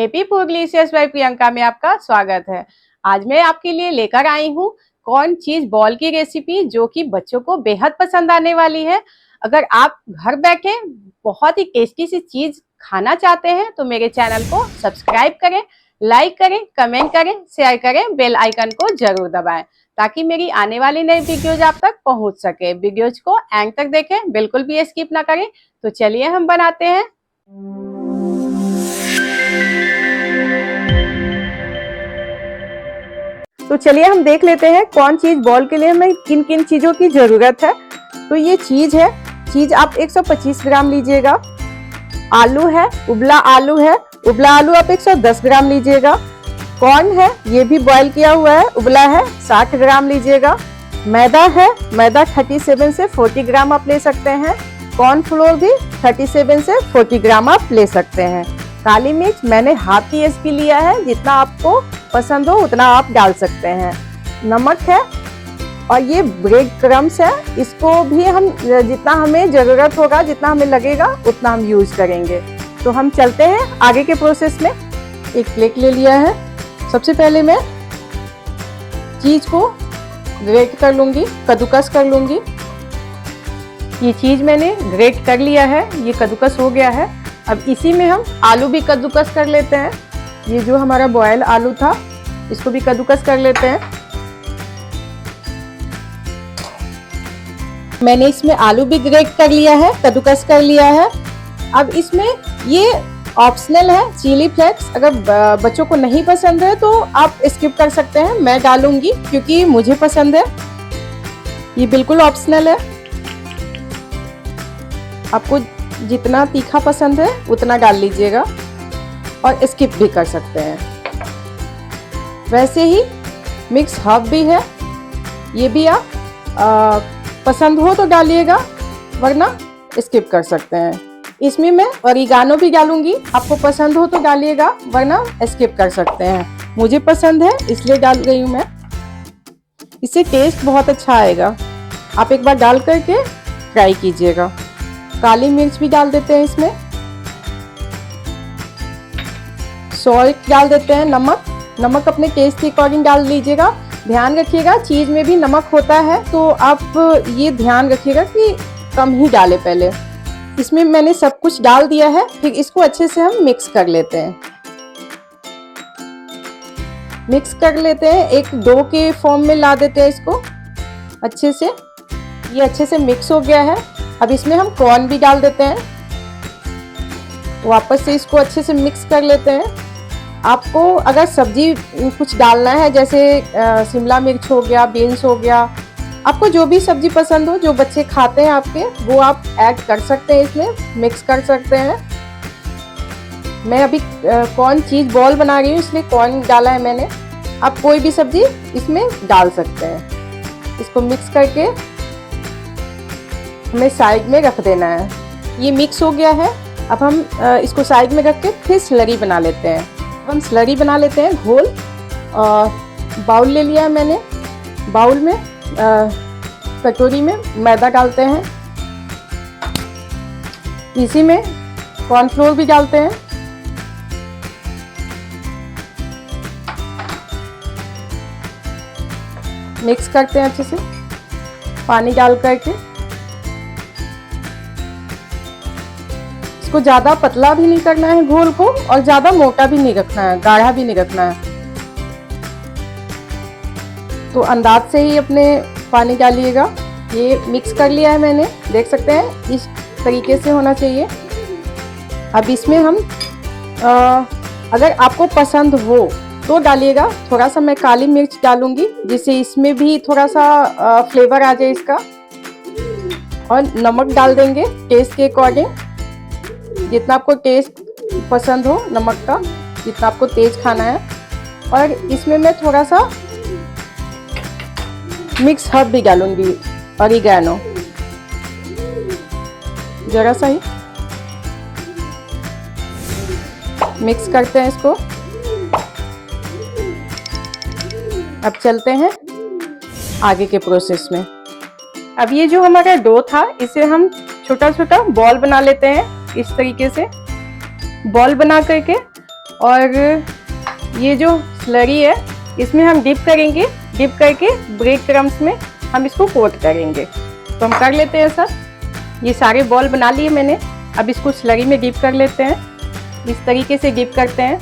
AP food delicious by Priyanka में आपका स्वागत है। आज मैं आपके लिए लेकर आई हूँ कॉर्न चीज बॉल की रेसिपी, जो कि बच्चों को बेहद पसंद आने वाली है। अगर आप घर बैठे बहुत ही टेस्टी सी चीज खाना चाहते हैं तो मेरे चैनल को सब्सक्राइब करें, लाइक करें, कमेंट करें, शेयर करें, बेल आइकन को जरूर दबाएं ताकि मेरी आने वाली नई वीडियोज आप तक पहुंच सके। वीडियोज को एंड तक देखें, बिल्कुल भी स्किप ना करें। तो चलिए हम बनाते हैं। तो चलिए हम देख लेते हैं कौन चीज बॉल के लिए हमें किन किन चीजों की जरूरत है। तो ये चीज है, चीज आप 125 ग्राम लीजिएगा। आलू है, उबला आलू है, उबला आलू आप 110 ग्राम लीजिएगा। कॉर्न है, ये भी बॉयल किया हुआ है, उबला है, 60 ग्राम लीजिएगा। मैदा है, मैदा 37 से 40 ग्राम आप ले सकते हैं। कॉर्नफ्लोर भी 37 से 40 ग्राम आप ले सकते हैं। काली मिर्च मैंने हाफ टीस्पून लिया है, जितना आपको पसंद हो उतना आप डाल सकते हैं। नमक है और ये ब्रेड क्रम्स है, इसको भी हम जितना हमें जरूरत होगा, जितना हमें लगेगा उतना हम यूज करेंगे। तो हम चलते हैं आगे के प्रोसेस में। एक प्लेट ले लिया है। सबसे पहले मैं चीज को ग्रेट कर लूंगी, कद्दूकस कर लूंगी। ये चीज मैंने ग्रेट कर लिया है, ये कद्दूकस हो गया है। अब इसी में हम आलू भी कद्दूकस कर लेते हैं। ये जो हमारा बॉयल आलू था, इसको भी कद्दूकस कर लेते हैं। मैंने इसमें आलू भी ग्रेट कर लिया है, कद्दूकस कर लिया है। अब इसमें ये ऑप्शनल है, चिली फ्लेक्स। अगर बच्चों को नहीं पसंद है तो आप स्किप कर सकते हैं, मैं डालूंगी क्योंकि मुझे पसंद है। ये बिल्कुल ऑप्शनल है, आपको जितना तीखा पसंद है उतना डाल लीजिएगा और स्किप भी कर सकते हैं। वैसे ही मिक्स हर्ब भी है, ये भी आप पसंद हो तो डालिएगा, वरना स्किप कर सकते हैं। इसमें मैं ऑरिगानो भी डालूंगी, आपको पसंद हो तो डालिएगा, वरना स्किप कर सकते हैं। मुझे पसंद है इसलिए डाल रही हूँ मैं। इससे टेस्ट बहुत अच्छा आएगा, आप एक बार डाल करके ट्राई कीजिएगा। काली मिर्च भी डाल देते हैं इसमें। सॉल्ट डाल देते हैं, नमक अपने टेस्ट के अकॉर्डिंग डाल लीजिएगा। ध्यान रखिएगा चीज में भी नमक होता है, तो आप ये ध्यान रखिएगा कि कम ही डालें पहले। इसमें मैंने सब कुछ डाल दिया है, फिर इसको अच्छे से हम मिक्स कर लेते हैं। मिक्स कर लेते हैं, एक डो के फॉर्म में ला देते हैं इसको अच्छे से। ये अच्छे से मिक्स हो गया है। अब इसमें हम कॉर्न भी डाल देते हैं, वापस से इसको अच्छे से मिक्स कर लेते हैं। आपको अगर सब्जी कुछ डालना है, जैसे शिमला मिर्च हो गया, बीन्स हो गया, आपको जो भी सब्जी पसंद हो, जो बच्चे खाते हैं आपके, वो आप ऐड कर सकते हैं, इसमें मिक्स कर सकते हैं। मैं अभी कॉर्न चीज बॉल बना रही हूँ, इसलिए कॉर्न डाला है मैंने। आप कोई भी सब्जी इसमें डाल सकते हैं। इसको मिक्स करके हमें साइड में रख देना है। ये मिक्स हो गया है, अब हम इसको साइड में रख के फिर स्लरी बना लेते हैं। हम स्लरी बना लेते हैं घोल। बाउल ले लिया है मैंने, बाउल में कटोरी में मैदा डालते हैं, इसी में कॉर्नफ्लोर भी डालते हैं। मिक्स करते हैं अच्छे से, पानी डाल करके। इसको ज़्यादा पतला भी नहीं करना है घोल को, और ज़्यादा मोटा भी नहीं रखना है, गाढ़ा भी नहीं रखना है। तो अंदाज से ही अपने पानी डालिएगा। ये मिक्स कर लिया है मैंने, देख सकते हैं इस तरीके से होना चाहिए। अब इसमें हम अगर आपको पसंद हो तो डालिएगा। थोड़ा सा मैं काली मिर्च डालूंगी, जिससे इसमें भी थोड़ा सा फ्लेवर आ जाए इसका। और नमक डाल देंगे टेस्ट के अकॉर्डिंग, जितना आपको टेस्ट पसंद हो नमक का, जितना आपको तेज खाना है। और इसमें मैं थोड़ा सा मिक्स हर्ब भी डालूंगी, ऑरिगैनो, जरा सा ही। मिक्स करते हैं इसको। अब चलते हैं आगे के प्रोसेस में। अब ये जो हमारा डो था, इसे हम छोटा छोटा बॉल बना लेते हैं। इस तरीके से बॉल बना करके और ये जो स्लरी है इसमें हम डिप करेंगे, डिप करके ब्रेड क्रम्स में हम इसको कोट करेंगे। तो हम कर लेते हैं ऐसा। ये सारे बॉल बना लिए मैंने, अब इसको स्लरी में डिप कर लेते हैं। इस तरीके से डिप करते हैं।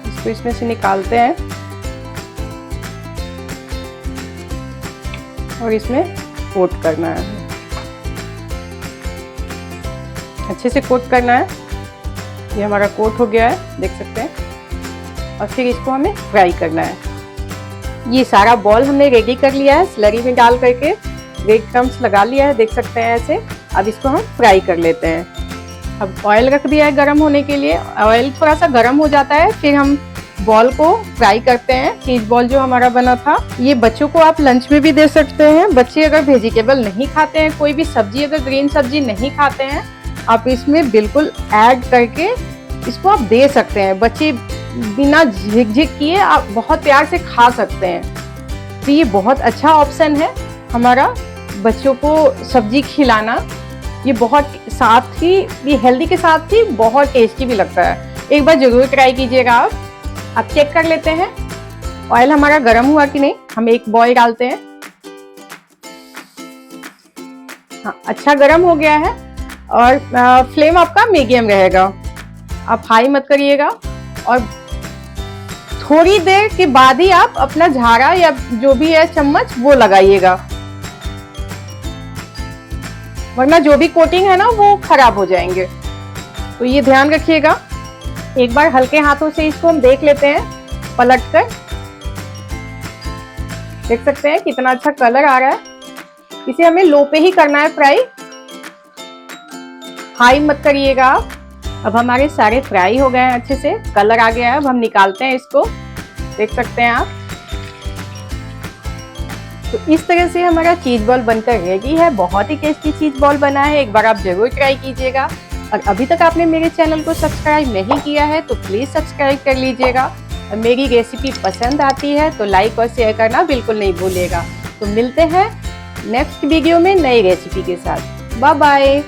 इसको इसमें से निकालते हैं और इसमें कोट करना है, अच्छे से कोट करना है। ये हमारा कोट हो गया है, देख सकते हैं। और फिर इसको हमें फ्राई करना है। ये सारा बॉल हमने रेडी कर लिया है, स्लरी में डाल करके ब्रेड क्रम्स लगा लिया है, देख सकते हैं ऐसे। अब इसको हम फ्राई कर लेते हैं। अब ऑयल रख दिया है गर्म होने के लिए। ऑयल थोड़ा सा गर्म हो जाता है, फिर हम बॉल को फ्राई करते हैं। चीज बॉल जो हमारा बना था, ये बच्चों को आप लंच में भी दे सकते हैं। बच्चे अगर वेजिटेबल नहीं खाते हैं, कोई भी सब्जी अगर ग्रीन सब्जी नहीं खाते हैं, आप इसमें बिल्कुल ऐड करके इसको आप दे सकते हैं। बच्चे बिना झिक किए आप बहुत प्यार से खा सकते हैं। तो ये बहुत अच्छा ऑप्शन है हमारा बच्चों को सब्जी खिलाना। ये बहुत साथ ही, ये हेल्दी के साथ ही बहुत टेस्टी भी लगता है। एक बार जरूर ट्राई कीजिएगा आप। अब चेक कर लेते हैं ऑयल हमारा गर्म हुआ कि नहीं। हम एक बॉल डालते हैं। हाँ, अच्छा गर्म हो गया है। और फ्लेम आपका मीडियम रहेगा, आप हाई मत करिएगा। और थोड़ी देर के बाद ही आप अपना झाड़ा या जो भी है चम्मच वो लगाइएगा, वरना जो भी कोटिंग है ना वो खराब हो जाएंगे। तो ये ध्यान रखिएगा। एक बार हल्के हाथों से इसको हम देख लेते हैं पलट कर। देख सकते हैं कितना अच्छा कलर आ रहा है। इसे हमें लो पे ही करना है फ्राई, हाई मत करिएगा आप। अब हमारे सारे फ्राई हो गए हैं, अच्छे से कलर आ गया है। अब हम निकालते हैं इसको, देख सकते हैं आप। तो इस तरह से हमारा चीज बॉल बनकर रेडी है। बहुत ही टेस्टी चीज बॉल बना है, एक बार आप जरूर ट्राई कीजिएगा। और अभी तक आपने मेरे चैनल को सब्सक्राइब नहीं किया है तो प्लीज सब्सक्राइब कर लीजिएगा। और मेरी रेसिपी पसंद आती है तो लाइक और शेयर करना बिल्कुल नहीं भूलिएगा। तो मिलते हैं नेक्स्ट वीडियो में नई रेसिपी के साथ। Bye bye.